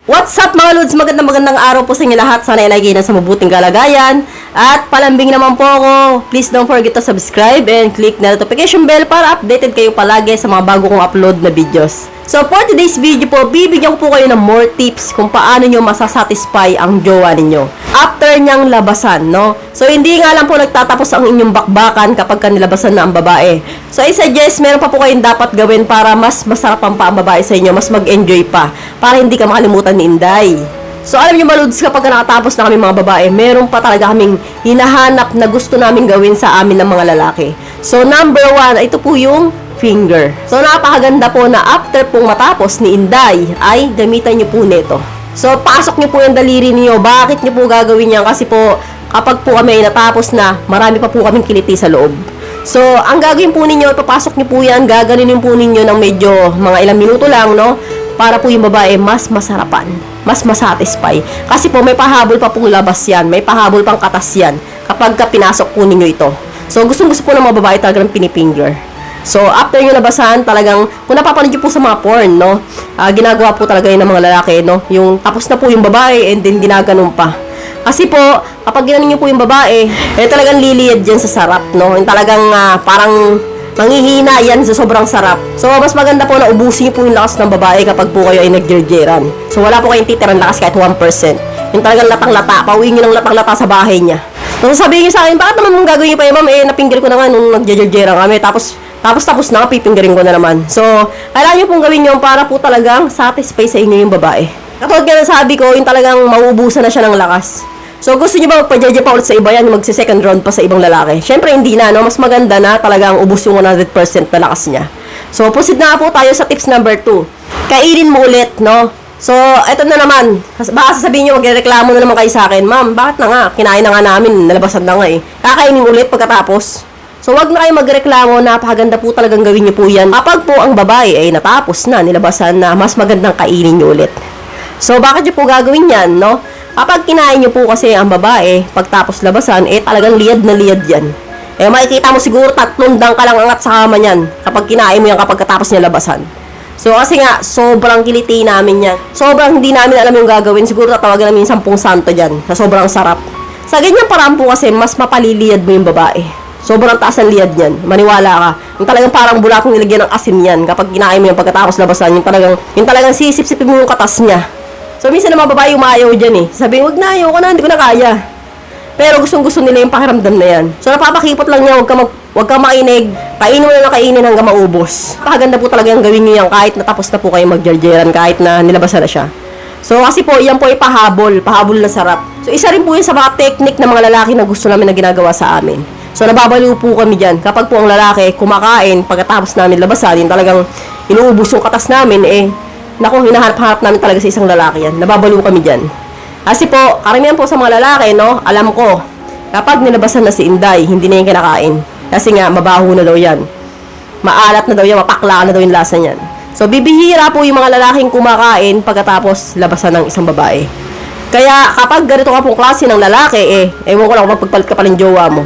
What's up mga Lods? Magandang araw po sa inyo lahat. Sana ilagay na sa mabuting kalagayan. At palambing naman po ako. Please don't forget to subscribe and click na notification bell para updated kayo palagi sa mga bago kong upload na videos. So for today's video po, bibigyan ko po kayo ng more tips kung paano nyo masasatisfy ang jowa ninyo after nyang labasan, no? So hindi nga lang po nagtatapos ang inyong bakbakan kapag nilabasan na ang babae. So I suggest meron pa po kayong dapat gawin para mas masarapan pa ang babae sa inyo, mas mag-enjoy pa, para hindi ka makalimutan ni Inday. So alam niyo ba Lods, kapag nakatapos na kami mga babae, meron pa talaga kaming hinahanap na gusto namin gawin sa amin ng mga lalaki. So number 1, ito po yung finger. So napakaganda po na after pong matapos ni Inday ay gamitan niyo po nito. So pasok niyo po yung daliri niyo. Bakit niyo po gagawin yan? Kasi po kapag po kami ay natapos na, marami pa po kaming kiliti sa loob. So ang gagawin po ninyo, papasok niyo po yan, gaganunin po ninyo ng medyo mga ilang minuto lang, no? Para po yung babae mas masarapan, mas masatisfy. Kasi po may pahabol pa pong labas yan, may pahabol pang katas yan kapag ka pinasok po ninyo ito. So gustong-gusto po ng mga babae talagang pinifinger. So after nyo labasan, talagang kung napapanood nyo po sa mga porn, no, ginagawa po talaga yun ng mga lalaki, no, yung tapos na po yung babae and then ginaganon pa. Kasi po kapag ginanon nyo po yung babae, talagang liliyad dyan sa sarap, no, yung talagang parang manghihina yan sa sobrang sarap. So mas maganda po na ubusin nyo po yung lakas ng babae kapag po kayo ay nagjerjeran. So wala po kayong titirang lakas kahit 1%. Yung talagang latang-lata, pauwiin nyo ng latang-lata sa bahay niya. So sabihin nyo sa akin, bakit naman mong gagawin nyo pa yun, ma'am? Napinggir ko na nga nung nagjerjeran kami, tapos na, pipinggirin ko na naman. So, kailangan nyo pong gawin yun para po talagang satisfy sa inyo yung babae. Katulad nga sabi ko, yung talagang mauubusan na siya ng lakas. So, gusto nyo ba magpa-judge pa ulit sa iba yan, magsi-second round pa sa ibang lalaki? Siyempre, hindi na, no? Mas maganda na talagang ubus yung 100% na lakas niya. So, proceed na po tayo sa tips number 2. Kainin mo ulit, no? So, eto na naman. Baka sasabihin nyo, magreklamo na naman kayo sa akin. Ma'am, bakit na nga? Kinain na nga namin, nalabasan na nga eh. Kakainin ulit pagkatapos. So, wag na kayo magreklamo, napakaganda po talagang gawin niyo po yan. Kapag po ang babae ay natapos na, nilabasan na, mas magandang kainin niyo ulit. So, bakit niyo po gagawin yan, no? Kapag kinain niyo po kasi ang babae, pagtapos labasan, talagang liyad na liyad yan. Makikita mo siguro 3 dang ka lang angat sa kama niyan kapag kinain mo yan kapag katapos niya labasan. So, kasi nga, sobrang kiliti namin yan. Sobrang hindi namin alam yung gagawin. Siguro tatawagan namin yung 10 santo dyan, na sobrang sarap. Sa ganyan paraan po kasi, mas mapaliliyad mo yung babae. Sobrang taas ang liyad niyan. Maniwala ka. Yung talagang parang bulatong nilagyan ng asin yan. Kapag kinain mo yan pagkatapos labasan, yung talagang sisip-sipin mo yung katas niya. So, minsan ng mga babae umayaw dyan eh. Sabi, wag na, ayaw ko na, hindi ko na kaya. Pero gustong-gusto nila yung pakiramdam na yan. So, napapakipot lang niya, wag ka mainig. Kainin mo na kainin hanggang maubos. Napakaganda po talaga yung gawin niyo yan kahit natapos na po kayo magjerjeran, kahit na nilabasan na siya. So, kasi po, yan po ay pahabol na sarap. So, isa rin po yun sa mga technique ng mga lalaki na gusto namin na ginagawa sa amin. So, nababaliw po kami dyan. Kapag po ang lalaki kumakain, pagkatapos namin labasan, yung talagang inuubos yung katas namin, naku, hinahanap-hanap namin talaga sa isang lalaki yan. Nababaliw kami dyan. Kasi po, karamihan po sa mga lalaki, no, alam ko, kapag nilabasan na si Inday, hindi na yung kinakain. Kasi nga, mabaho na daw yan. Maalat na daw yan, mapakla na daw yung lasa niyan. So, bibihira po yung mga lalaking kumakain pagkatapos labasan ng isang babae. Kaya, kapag ganito ka pong klase ng lalaki, ewan ko lang kung magpagpalit ka pa ng jowa mo.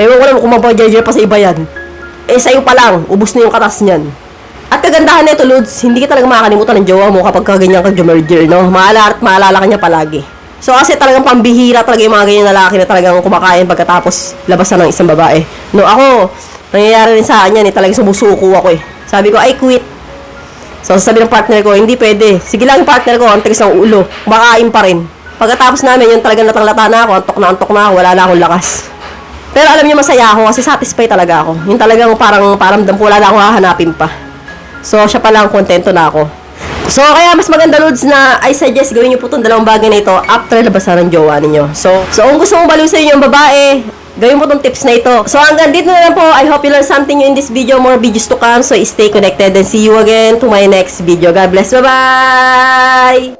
Ewan ko lang kung magpa-judge pa sa iba yan. Sa'yo pa lang, ubus na yung katas niyan. At kagandahan nito, Lods, hindi ka talaga makakalimutan ng jowa mo kapag kaganyan ka jumerger, no? Maalala ka niya palagi. So, kasi talagang pambihira talaga yung mga ganyan lalaki na talagang kumakain pagkatapos labasan ng isang babae. No, ako, nangyayari rin sa akin yan, talagang sumusuko ako eh. Sabi ko, I quit. So, sabi ng partner ko, hindi pwede. Sige lang yung partner ko, ang tigas ng ulo. Kumakain pa rin. Pagkatapos namin, yung talagang latang-lata na ako, antok na ako, wala na akong lakas. Pero alam niyo, masaya ako kasi satisfied talaga ako. Yung talagang parang paramdam ko, wala na akong hahanapin pa. So, siya pa lang, kontento na ako. So, kaya mas maganda, Lods, na I suggest gawin niyo po itong dalawang bagay na ito after labasan ng jowa ninyo. So kung gusto mong baliw sa inyo yung babae, gawin mo itong tips na ito. So, hanggang dito na lang po. I hope you learned something new in this video. More videos to come. So, stay connected and see you again to my next video. God bless. Bye-bye!